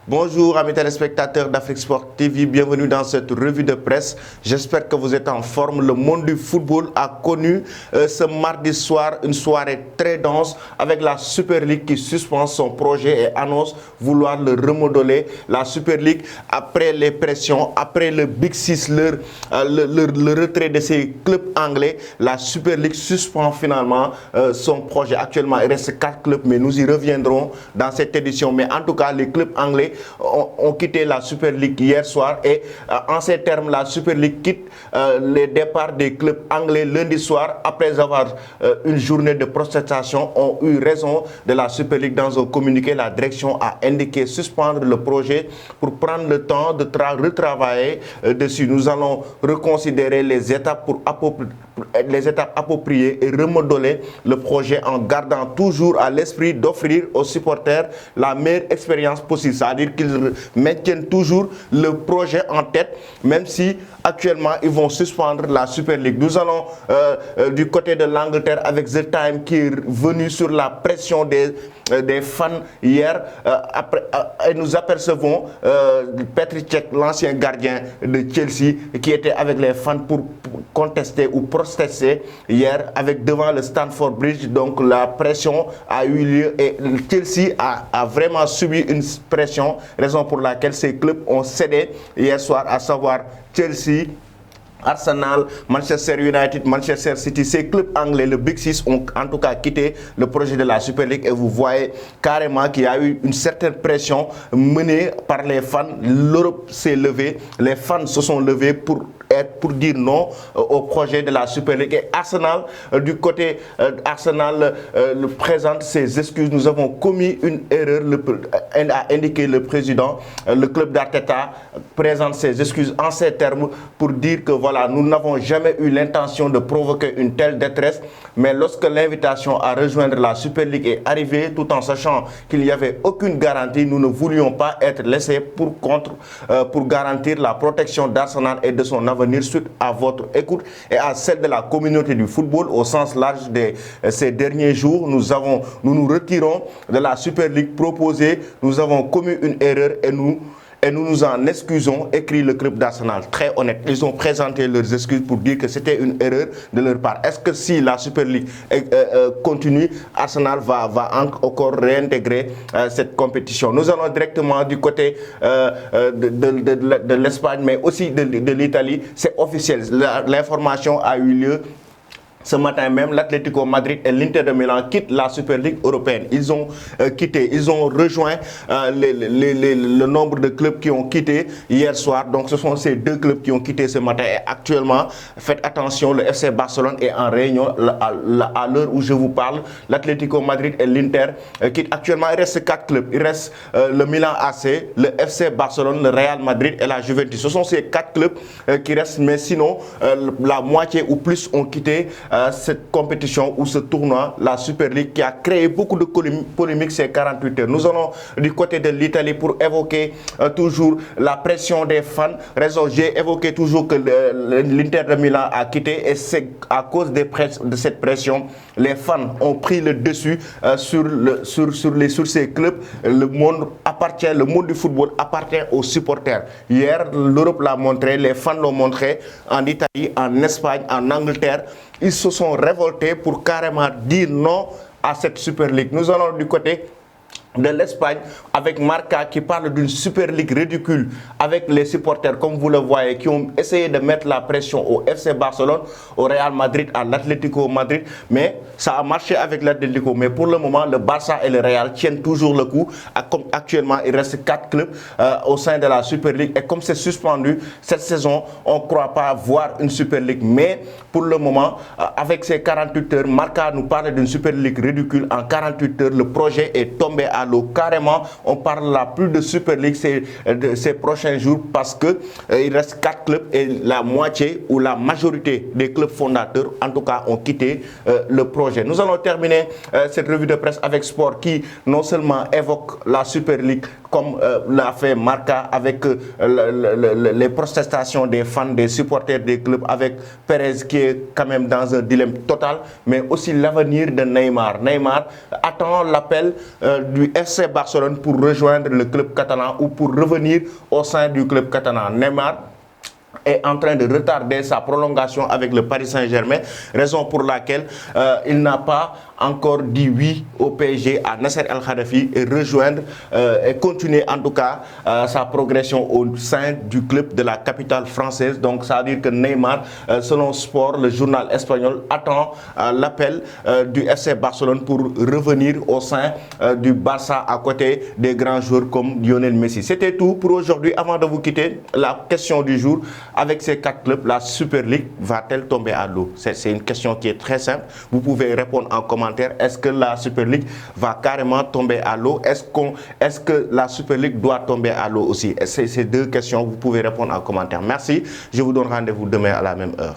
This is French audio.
Bonjour amis téléspectateurs d'Afrique Sport TV, bienvenue dans cette revue de presse. J'espère que vous êtes en forme. Le monde du football a connu ce mardi soir une soirée très dense avec la Super League qui suspend son projet et annonce vouloir le remodeler. La Super League, après les pressions, après le Big Six, le retrait de ses clubs anglais, la Super League suspend finalement son projet. Actuellement, il reste 4 clubs, mais nous y reviendrons dans cette édition. Mais en tout cas, les clubs anglais ont quitté la Super League hier soir et en ces termes, la Super League quitte les départs des clubs anglais lundi soir après avoir une journée de protestation, ont eu raison de la Super League. Dans un communiqué, la direction a indiqué suspendre le projet pour prendre le temps de retravailler dessus. Nous allons reconsidérer les étapes appropriées et remodeler le projet en gardant toujours à l'esprit d'offrir aux supporters la meilleure expérience possible. C'est-à-dire qu'ils maintiennent toujours le projet en tête, même si actuellement ils vont suspendre la Super League. Nous allons du côté de l'Angleterre avec The Time qui est venu sur la pression des fans hier. Et nous apercevons Petr Cech, l'ancien gardien de Chelsea, qui était avec les fans pour contester ou protester hier devant le Stamford Bridge. Donc la pression a eu lieu et Chelsea a vraiment subi une pression, raison pour laquelle ces clubs ont cédé hier soir, à savoir Chelsea, Arsenal, Manchester United, Manchester City. Ces clubs anglais, le Big Six, ont en tout cas quitté le projet de la Super League et vous voyez carrément qu'il y a eu une certaine pression menée par les fans. L'Europe s'est levée, les fans se sont levés pour dire non au projet de la Super League. Et Arsenal, du côté Arsenal, présente ses excuses. Nous avons commis une erreur, a indiqué le président. Le club d'Arteta présente ses excuses en ces termes pour dire que voilà, nous n'avons jamais eu l'intention de provoquer une telle détresse, mais lorsque l'invitation à rejoindre la Super League est arrivée, tout en sachant qu'il n'y avait aucune garantie, nous ne voulions pas être laissés pour garantir la protection d'Arsenal et de son avenir suite à votre écoute et à celle de la communauté du football au sens large de ces derniers jours. Nous nous retirons de la Super League proposée. Nous avons commis une erreur et nous nous en excusons, écrit le club d'Arsenal. Très honnête, ils ont présenté leurs excuses pour dire que c'était une erreur de leur part. Est-ce que si la Super League continue, Arsenal va encore réintégrer cette compétition? Nous allons directement du côté de l'Espagne, mais aussi de l'Italie. C'est officiel, l'information a eu lieu. Ce matin même, l'Atlético Madrid et l'Inter de Milan quittent la Super League européenne. Ils ont ils ont rejoint le nombre de clubs qui ont quitté hier soir. Donc ce sont ces deux clubs qui ont quitté ce matin. Et actuellement, faites attention, le FC Barcelone est en réunion à l'heure où je vous parle. L'Atlético Madrid et l'Inter quittent. Actuellement, il reste 4 clubs. Il reste le Milan AC, le FC Barcelone, le Real Madrid et la Juventus. Ce sont ces 4 clubs qui restent. Mais sinon, la moitié ou plus ont quitté cette compétition ou ce tournoi, la Super League, qui a créé beaucoup de polémiques ces 48 heures. Nous allons du côté de l'Italie pour évoquer toujours la pression des fans. J'ai évoqué toujours que l'Inter de Milan a quitté et c'est à cause de cette pression, les fans ont pris le dessus sur ces clubs. Le monde du football appartient aux supporters. Hier, l'Europe l'a montré, les fans l'ont montré en Italie, en Espagne, en Angleterre. Ils se sont révoltés pour carrément dire non à cette Super League. Nous allons du côté de l'Espagne avec Marca qui parle d'une Super League ridicule avec les supporters, comme vous le voyez, qui ont essayé de mettre la pression au FC Barcelone, au Real Madrid, à l'Atlético Madrid, mais ça a marché avec l'Atlético. Mais pour le moment, le Barça et le Real tiennent toujours le coup. Comme actuellement, il reste 4 clubs au sein de la Super League et comme c'est suspendu cette saison, on ne croit pas voir une Super League. Mais pour le moment, avec ces 48 heures, Marca nous parle d'une Super League ridicule. En 48 heures, le projet est tombé à l'eau. Carrément, on parle là plus de Super League ces prochains jours parce que il reste 4 clubs et la moitié ou la majorité des clubs fondateurs, en tout cas, ont quitté le projet. Nous allons terminer cette revue de presse avec Sport qui non seulement évoque la Super League comme l'a fait Marca avec les protestations des fans, des supporters des clubs, avec Perez qui est quand même dans un dilemme total, mais aussi l'avenir de Neymar. Neymar attend l'appel du du FC Barcelone pour rejoindre le club catalan ou pour revenir au sein du club catalan. Neymar est en train de retarder sa prolongation avec le Paris Saint-Germain, raison pour laquelle il n'a pas encore dit oui au PSG à Nasser El Khelaïfi et rejoindre et continuer en tout cas sa progression au sein du club de la capitale française. Donc ça veut dire que Neymar, selon Sport, le journal espagnol, attend l'appel du FC Barcelone pour revenir au sein du Barça à côté des grands joueurs comme Lionel Messi. C'était tout pour aujourd'hui. Avant de vous quitter, la question du jour: avec ces 4 clubs, la Super League va-t-elle tomber à l'eau? C'est une question qui est très simple. Vous pouvez répondre en commentaire. Est-ce que la Super League va carrément tomber à l'eau? Est-ce que la Super League doit tomber à l'eau aussi? Ces 2 questions, vous pouvez répondre en commentaire. Merci. Je vous donne rendez-vous demain à la même heure.